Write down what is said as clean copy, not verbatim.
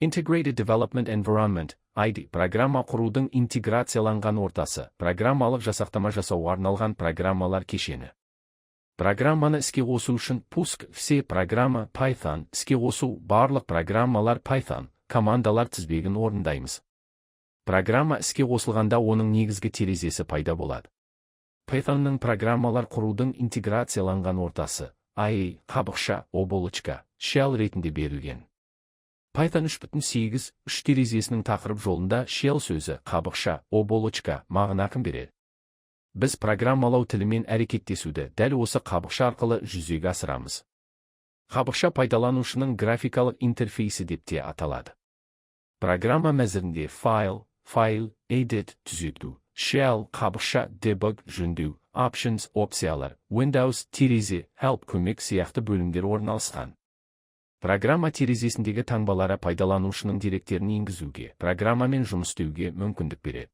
Integrated Development Environment, ID, программа құрудың интеграцияланған ортасы, программалық жасақтама жасауға арналған программалар кешені. Программаны іске қосу үшін пуск, все программа, Python, іске қосу, барлық программалар Python, командалар тізбегін орындаймыз. Программа іске қосылғанда оның негізгі терезесі пайда болады. Pythonның программалар құрудың интеграцияланған ортасы, IA, қабықша, оболочка, shell ретінде берілген. Python 3.8, 3 терезесінің тақырып жолында shell сөзі, қабықша, оболочка, мағынасын береді. Біз программалау тілімен әрекеттесуді дәл осы қабықша арқылы жүзеге асырамыз. Қабықша пайдаланушының графикалық интерфейсі деп те аталады. Программа мәзірінде файл, edit, түзету, shell, қабықша, debug, жөндеу, options, опциялар, Windows, терезе, help, көмек сияқты бөлімдер орналасқан. Программа терезесіндегі таңбалары пайдаланушының деректерін енгізуге, программамен жұмыс істеуге мүмкіндік береді.